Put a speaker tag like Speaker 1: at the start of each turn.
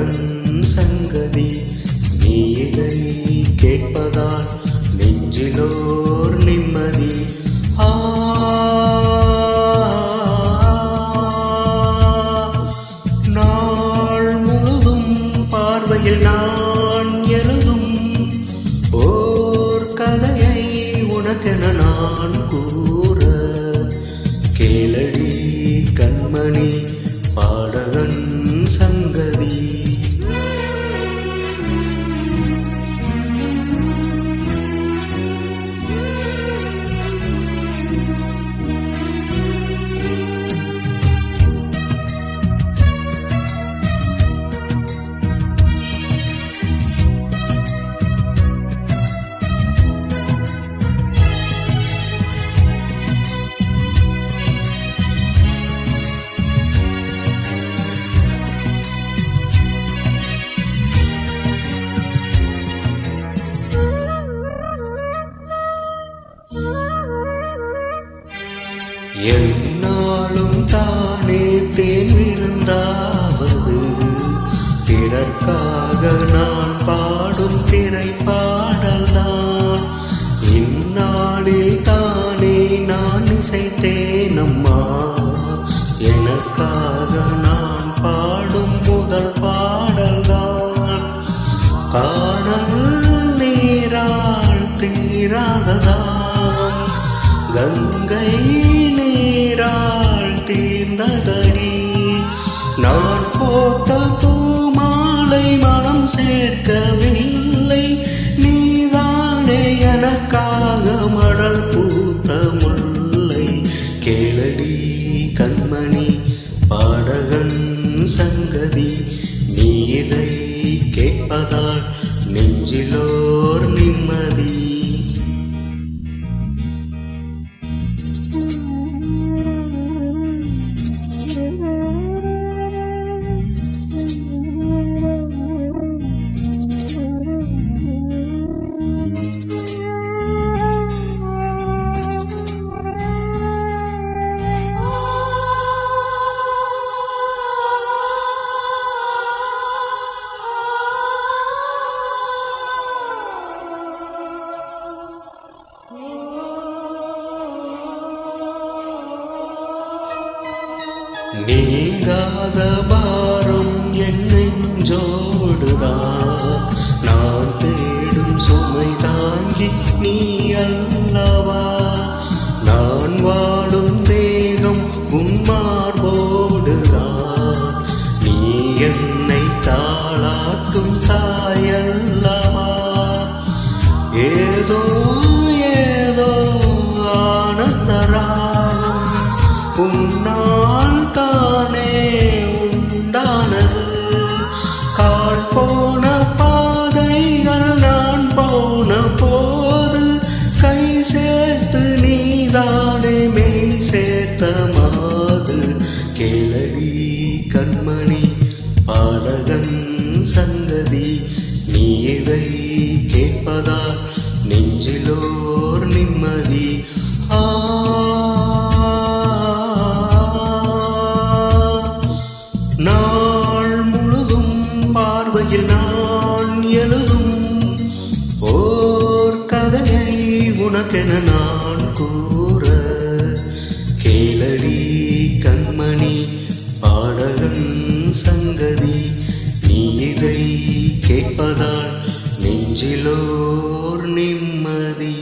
Speaker 1: பாடகன் சங்கதி நீ இதை கேட்பதால் நெஞ்சிலோர் நிம்மதி. நாள் முழுதும் பார்வையில் நான் எழுதும் ஓர் கதையை உனக்கென நான் கூற கேளடி கண்மணி பாடகன் சங்கதி. என்னாலும் தானே தேர்ந்தாவது பிறர்க்காக நான் பாடும் திரைப்பாடல்தான். இந்நாளில் தானே நான் இசைத்தேனம்மா எனக்காக நான் பாடும் முதல் பாடல்தான். காணல் நீரால் தீராததான் கங்கை நீரால் தீர்ந்ததடி. நான் போட்ட பூமாலை மனம் சேர்க்கவில்லை நீதானே எனக்காக மடல் பூத்த முல்லை. கேளடி கண்மணி பாடகன் சங்கதி நீ இதை கேட்பதால் நெஞ்சிலோர் நிம்மதி. நீங்காத பாரம் என் நெஞ்சோடுதான் நான் தேடும் சுமை தாங்கி நீ அல்லவா. நான் வாழும் தேகம் உன்மார்போடுதான் நீ என்னை தாளாட்டும் தாயல்லவா. ஏதோ ஏதோ ஆனந்தராகம் உன்னால் தானே உண்டானது. கால் போன பாதைகள் நான் போன போது கை சேர்த்து நீதானே மெய் சேர்த்த மாது. கேளடி கண்மணி பாடகன் சங்கதி நீ இதை கேட்பதால் நெஞ்சிலோர் நிம்மதி. நாள் முழுதும் பார்வையில் நான் எழுதும் ஓர் கதையை உனக்கென நான் கூற கேளடி கண்மணி பாடகன் சங்கதி நீ இதை கேட்பதால் நெஞ்சிலோர் நிம்மதி.